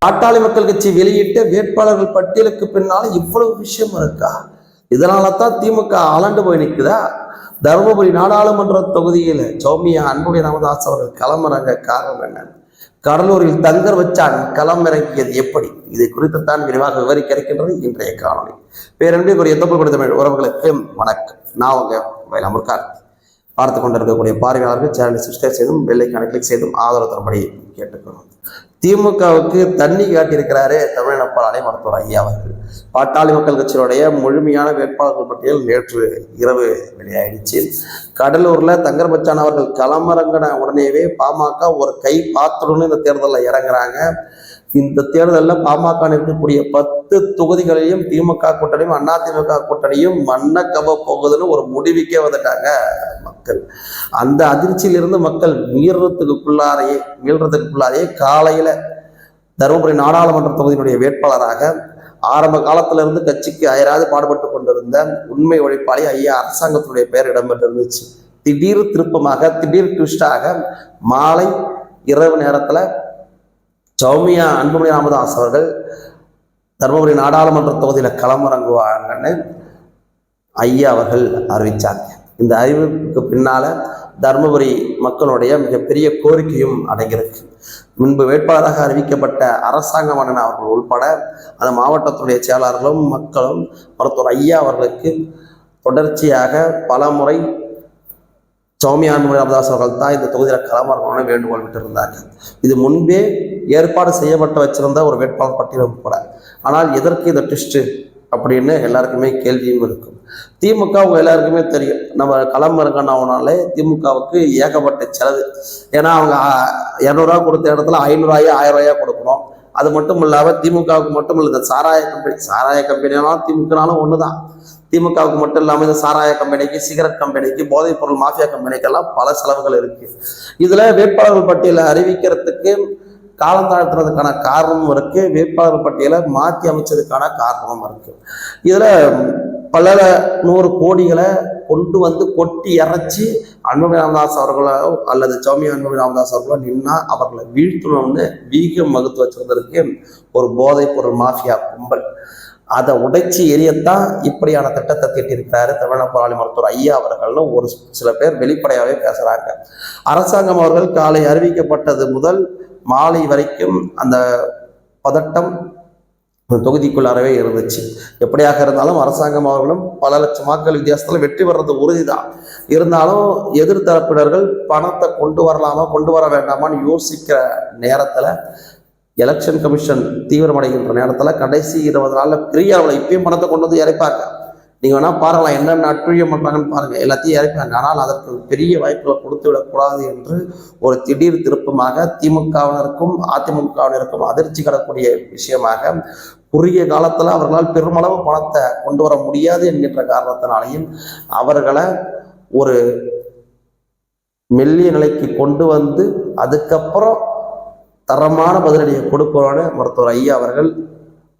பாட்டாளி மக்கள் கட்சி வெளியிட்ட வேட்பாளர்கள் பட்டியலுக்கு பின்னால இவ்வளவு விஷயம் இருக்கா? இதனால தான் திமுக அலண்டு போய் நிற்குதா? தருமபுரி நாடாளுமன்ற தொகுதியில் சௌமியா அன்புமணி ராமதாஸ் அவர்கள் களமிறங்க காரணம் என்ன? கடலூரில் தங்கர் வச்சான் களமிறங்கியது எப்படி? இதை குறித்து தான் விரிவாக விவரிக்க இருக்கின்றது இன்றைய காணொலி. பேரன்பிற்குரிய தொப்புள் கொடுத்த தமிழ் உறவுகளுக்கு வணக்கம். நான் உங்க வயலாமூர் பார்த்து கொண்டிருக்கக்கூடிய பார்வையாளர்கள் சேனலை சப்ஸ்கிரைப் செய்தும் பெல்லைக்கான கிளிக் செய்தும் ஆதரவு தரும்படி கேட்டுக்கணும். திமுகவுக்கு தண்ணி காட்டியிருக்கிறாரே தமிழக பாலாளி மருத்துவர் ஐயா அவர்கள். பாட்டாளி மக்கள் கட்சியினுடைய முழுமையான வேட்பாளர்கள் பட்டியல் நேற்று இரவு வெளியாயிடுச்சு. கடலூர்ல தங்கர் பச்சான் அவர்கள் களமிறங்கின உடனேவே பாமக ஒரு கை பாத்துடணும் இந்த தேர்தலில் இறங்குறாங்க. இந்த தேர்தலில் பாமக இருக்கக்கூடிய 10 தொகுதிகளையும் திமுக கூட்டணியும் அதிமுக கூட்டணியும் மண்ண கவ போகுதுன்னு ஒரு முடிவுக்கே வந்துட்டாங்க மக்கள். அந்த அதிர்ச்சியிலிருந்து மக்கள் மீள்றதுக்குள்ளாரையே காலையில தருமபுரி நாடாளுமன்ற தொகுதியினுடைய வேட்பாளராக ஆரம்ப காலத்திலிருந்து கட்சிக்கு அயராது பாடுபட்டு கொண்டிருந்த உண்மை உழைப்பாளி ஐயா அரசாங்கத்தினுடைய பெயர் இடம்பெற்றிருந்துச்சு. திடீர் திருப்பமாக திடீர் ட்விஸ்டாக மாலை இரவு நேரத்துல சௌமியா அன்புமணி ராமதாஸ் அவர்கள் தருமபுரி நாடாளுமன்ற தொகுதியில களமிறங்குவாங்கன்னு ஐயா அவர்கள் அறிவிச்சாங்க. இந்த அறிவிப்புக்கு பின்னால தருமபுரி மக்களுடைய மிகப்பெரிய கோரிக்கையும் அடங்கியிருக்கு. முன்பு வேட்பாளராக அறிவிக்கப்பட்ட அரசாங்க மன்னன் அவர்கள் உள்பட அந்த மாவட்டத்துடைய செயலாளர்களும் மக்களும் மருத்துவர் ஐயா அவர்களுக்கு தொடர்ச்சியாக பல முறை சௌமியா அன்புமணி ராமதாஸ் அவர்கள் தான் இந்த தொகுதியில் களமிறங்கணும்னு வேண்டுகோள் விட்டிருந்தாங்க. இது முன்பே ஏற்பாடு செய்யப்பட்டு வச்சிருந்த ஒரு வேட்பாளர் பட்டியலும் கூட. ஆனால் எதற்கு இந்த ட்விஸ்ட்டு அப்படின்னு எல்லாருக்குமே கேள்வியும் இருக்கும். திமுக எல்லாருக்குமே தெரியும், நம்ம களமிறங்கினாலே திமுகவுக்கு ஏகப்பட்ட செலவு. ஏன்னா அவங்க 200 கொடுத்த இடத்துல 500 1000 ரூபாயா கொடுக்கணும். அது மட்டும் இல்லாமல் திமுகவுக்கு மட்டும் இல்லை, இந்த சாராய கம்பெனினாலும் திமுகனாலும் ஒன்று தான். திமுகவுக்கு மட்டும் இல்லாமல் இந்த சாராய கம்பெனிக்கு, சிகரெட் கம்பெனிக்கு, போதைப் பொருள் மாஃபியா கம்பெனிக்கெல்லாம் பல செலவுகள் இருக்கு. இதுல வேட்பாளர்கள் பட்டியலை அறிவிக்கிறதுக்கு காலம் தாழ்த்துறதுக்கான காரணமும் இருக்கு, வேட்பாளர் பட்டியலை மாற்றி அமைச்சதுக்கான காரணமும் இருக்கு. இதுல பல 100 கோடிகளை கொண்டு வந்து கொட்டி இறைச்சி அன்புமணி ராமதாஸ் அவர்களோ அல்லது சௌமியா அன்புமணி ராமதாஸ் அவர்களோ நின்னா அவர்களை வீழ்த்தணும்னு வீகம் வகுத்து வச்சிருந்திருக்கு ஒரு போதைப் பொருள் மாஃபியா கும்பல். அதை உடைச்சி எரியத்தான் இப்படியான திட்டத்தை தீட்டியிருக்கிறாரு தமிழக போராளி மருத்துவர் ஐயா அவர்கள்னு ஒரு சில பேர் வெளிப்படையாகவே பேசுறாங்க. அரசாங்கம் அவர்கள் காலை அறிவிக்கப்பட்டது முதல் மாலை வரைக்கும் அந்த பதட்டம் தொகுதிக்குள்ளாரவே இருந்துச்சு. எப்படியாக இருந்தாலும் அரசாங்கம் அவர்களும் பல லட்சம் வாக்குகள் வித்தியாசத்தில் வெற்றி பெறது உறுதிதான். இருந்தாலும் எதிர்த்தரப்பினர்கள் பணத்தை கொண்டு வரலாமா கொண்டு வர வேண்டாமான்னு யோசிக்கிற நேரத்துல எலெக்ஷன் கமிஷன் தீவிரமடைகின்ற நேரத்துல கடைசி 20 நாள்ல பெரிய அளவில் இப்பயும் பணத்தை கொண்டு வந்து இறைப்பாங்க. நீங்க வேணா பாருங்களா என்னென்ன அட்டுழியம் பண்றாங்கன்னு பாருங்க. எல்லாத்தையும் இறைப்பாங்க. ஆனால் அதற்கு பெரிய வாய்ப்புகளை கொடுத்து விடக்கூடாது என்று ஒரு திடீர் திருப்பமாக திமுகவினருக்கும் அதிமுகவினருக்கும் அதிர்ச்சி கிடக்கூடிய விஷயமாக குறுகிய காலத்துல அவர்களால் பெருமளவு பணத்தை கொண்டு வர முடியாது என்கின்ற காரணத்தினாலையும் அவர்களை ஒரு மெல்லிய நிலைக்கு கொண்டு வந்து அதுக்கப்புறம் தரமான பதிலடியை கொடுக்கணும்னு மருத்துவர் ஐயா அவர்கள்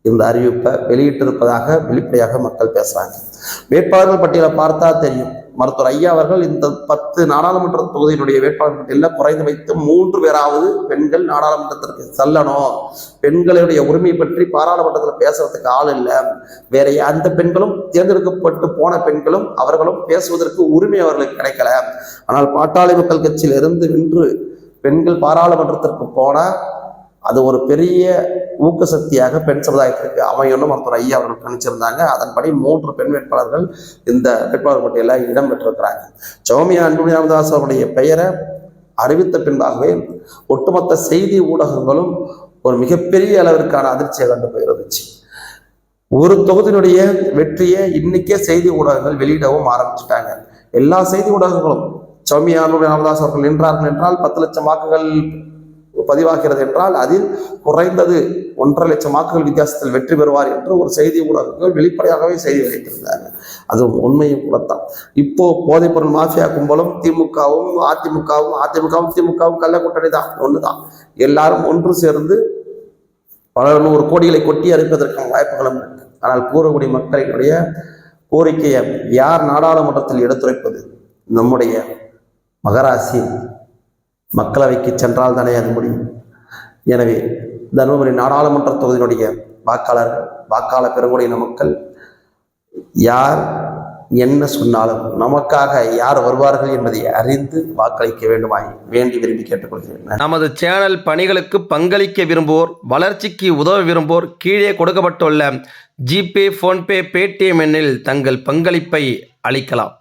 இந்த அறிவிப்பை வெளியிட்டிருப்பதாக வெளிப்படையாக மக்கள் பேசுறாங்க. வேட்பாளர்கள் பட்டியலை பார்த்தா தெரியும், மருத்துவர் ஐயா அவர்கள் இந்த 10 நாடாளுமன்ற தொகுதியினுடைய வேட்பாளர் பட்டியலில் குறைந்து வைத்து 3 பேராவது பெண்கள் நாடாளுமன்றத்திற்கு செல்லணும். பெண்களுடைய உரிமை பற்றி பாராளுமன்றத்தில் பேசுறதுக்கு ஆள் இல்லை. வேற அந்த பெண்களும் தேர்ந்தெடுக்கப்பட்டு போன பெண்களும் அவர்களும் பேசுவதற்கு உரிமை அவர்களுக்கு கிடைக்கல. ஆனால் பாட்டாளி மக்கள் கட்சியில் இருந்து நின்று பெண்கள் பாராளுமன்றத்திற்கு போனால் அது ஒரு பெரிய ஊக்க சக்தியாக பெண் சமுதாயத்திற்கு அமையணும் மருத்துவர் ஐயா அவர்கள் கணிச்சிருந்தாங்க. அதன்படி 3 பெண் வேட்பாளர்கள் இந்த வேட்பாளர் பட்டியலில் இடம் பெற்றிருக்கிறாங்க. சௌமியா அன்புமணி ராமதாஸ் அவருடைய பெயரை அறிவித்த பின்பாகவே ஒட்டுமொத்த செய்தி ஊடகங்களும் ஒரு மிகப்பெரிய அளவிற்கான அதிர்ச்சியை கண்டு போயிருந்துச்சு. ஒரு தொகுதியினுடைய வெற்றியை இன்னைக்கே செய்தி ஊடகங்கள் வெளியிடவும் ஆரம்பிச்சுட்டாங்க. எல்லா செய்தி ஊடகங்களும் சௌமியா அன்புமணி ராமதாஸ் அவர்கள் நின்றார்கள் என்றால் 10 லட்சம் வாக்குகள் பதிவாகிறது என்றால் அதில் குறைந்தது 1.5 லட்சம் வாக்குகள் வித்தியாசத்தில் வெற்றி பெறுவார் என்று ஒரு செய்தி ஊடகங்கள் வெளிப்படையாகவே செய்தி வெளியிட்டிருந்தாங்க. அது உண்மையும் கூடத்தான். இப்போ போதைப் பொருள் மாஃபியா கும்பலும் திமுகவும் அதிமுகவும் கள்ள கூட்டணி தான், ஒண்ணுதான். எல்லாரும் ஒன்று சேர்ந்து பல 100 கோடிகளை கொட்டி அளிப்பதற்கான வாய்ப்புகளும் இருக்கு. ஆனால் பூர்வகுடி மக்களினுடைய கோரிக்கையை யார் நாடாளுமன்றத்தில் எடுத்துரைப்பது? நம்முடைய மகராசி மக்களவைக்கு சென்றால் தானே அது முடியும். எனவே தருமபுரி நாடாளுமன்ற தொகுதியினுடைய வாக்காளர்கள், வாக்காளர் பெருங்குடியின மக்கள் யார் என்ன சொன்னாலும் நமக்காக யார் வருவார்கள் என்பதை அறிந்து வாக்களிக்க வேண்டுமாய் வேண்டி விரும்பி கேட்டுக்கொள்கிறேன். நமது சேனல் பணிகளுக்கு பங்களிக்க விரும்புவோர், வளர்ச்சிக்கு உதவ விரும்புவோர் கீழே கொடுக்கப்பட்டுள்ள ஜிபே, போன்பே, பேடிஎம் எண்ணில் தங்கள் பங்களிப்பை அளிக்கலாம்.